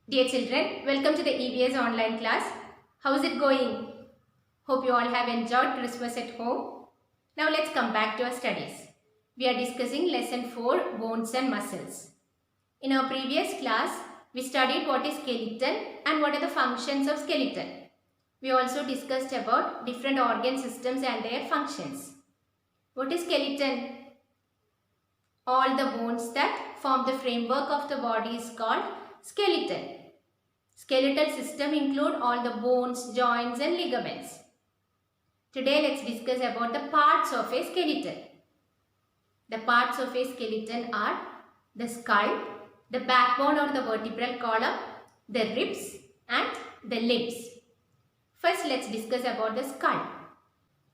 Dear children, welcome to the EVS online class. How is it going? Hope you all have enjoyed Christmas at home. Now let's come back to our studies. We are discussing lesson 4, bones and muscles. In our previous class, we studied what is skeleton and what are the functions of skeleton. We also discussed about different organ systems and their functions. What is skeleton? All the bones that form the framework of the body is called skeleton. Skeletal system include all the bones, joints and ligaments. Today let's discuss about the parts of a skeleton. The parts of a skeleton are the skull, the backbone or the vertebral column, the ribs and the limbs. First let's discuss about the skull.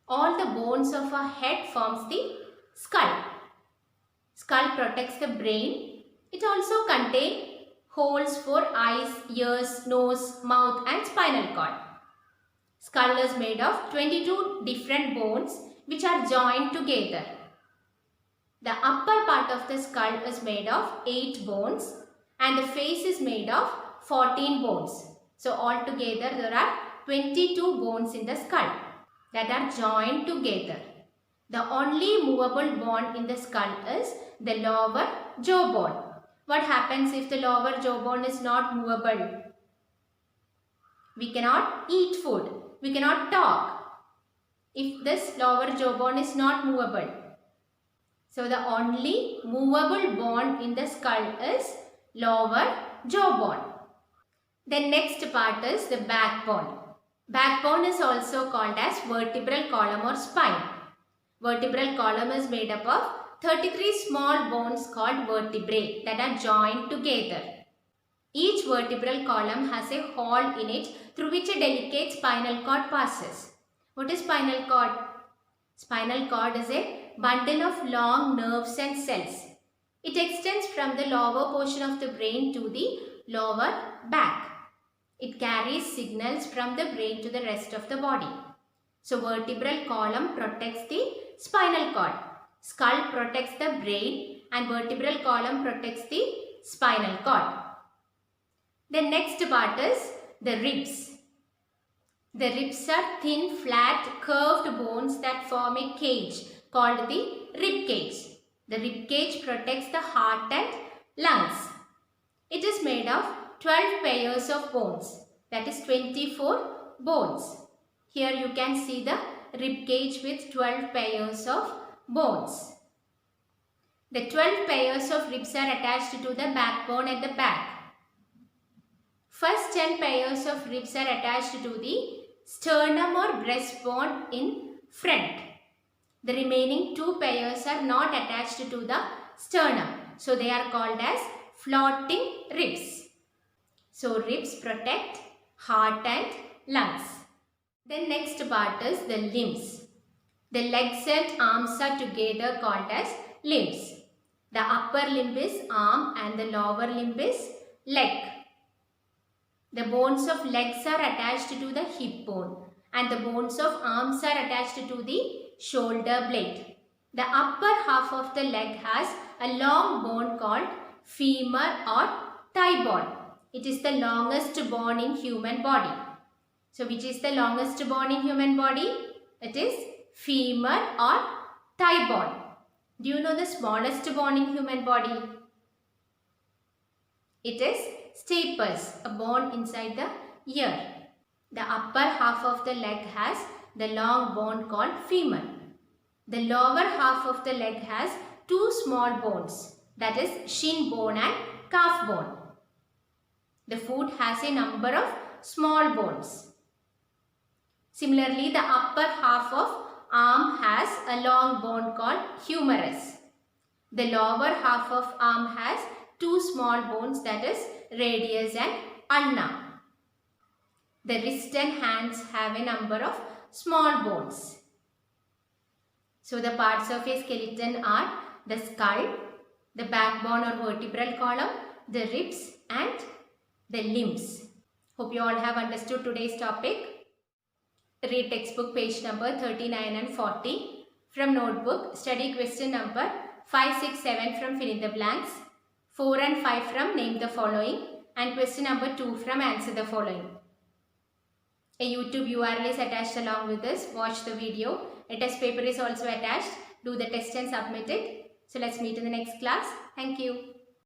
All the bones of a head forms the skull. Skull protects the brain. It also contains holes for eyes, ears, nose, mouth and spinal cord. Skull is made of 22 different bones which are joined together. The upper part of the skull is made of 8 bones and the face is made of 14 bones. So altogether there are 22 bones in the skull that are joined together. The only movable bone in the skull is the lower jawbone. What happens if the lower jawbone is not movable? We cannot eat food. We cannot talk if this lower jawbone is not movable. So the only movable bone in the skull is lower jawbone. The next part is the backbone. Backbone is also called as vertebral column or spine. Vertebral column is made up of 33 small bones called vertebrae that are joined together. Each vertebral column has a hole in it through which a delicate spinal cord passes. What is spinal cord? Spinal cord is a bundle of long nerves and cells. It extends from the lower portion of the brain to the lower back. It carries signals from the brain to the rest of the body. So vertebral column protects the spinal cord. Skull protects the brain and vertebral column protects the spinal cord. The next part is the ribs. The ribs are thin, flat, curved bones that form a cage called the rib cage. The rib cage protects the heart and lungs. It is made of 12 pairs of bones, that is 24 bones. Here you can see the rib cage with 12 pairs of bones. The 12 pairs of ribs are attached to the backbone at the back. First 10 pairs of ribs are attached to the sternum or breastbone in front. The remaining 2 pairs are not attached to the sternum. So they are called as floating ribs. So ribs protect heart and lungs. The next part is the limbs. The legs and arms are together called as limbs. The upper limb is arm and the lower limb is leg. The bones of legs are attached to the hip bone and the bones of arms are attached to the shoulder blade. The upper half of the leg has a long bone called femur or thigh bone. It is the longest bone in human body. So which is the longest bone in human body? It is femur or thigh bone. Do you know the smallest bone in human body? It is stapes, a bone inside the ear. The upper half of the leg has the long bone called femur. The lower half of the leg has 2 small bones, that is shin bone and calf bone. The foot has a number of small bones. Similarly, the upper half of arm has a long bone called humerus. The lower half of arm has 2 small bones, that is radius and ulna. The wrist and hands have a number of small bones. So the parts of a skeleton are the skull, the backbone or vertebral column, the ribs and the limbs. Hope you all have understood today's topic. Read textbook page number 39 and 40. From notebook, study question number 5, 6, 7 from fill in the blanks, 4 and 5 from name the following, and question number 2 from answer the following. A YouTube URL is attached along with this. Watch the video. A test paper is also attached. Do the test and submit it. So let's meet in the next class. Thank you.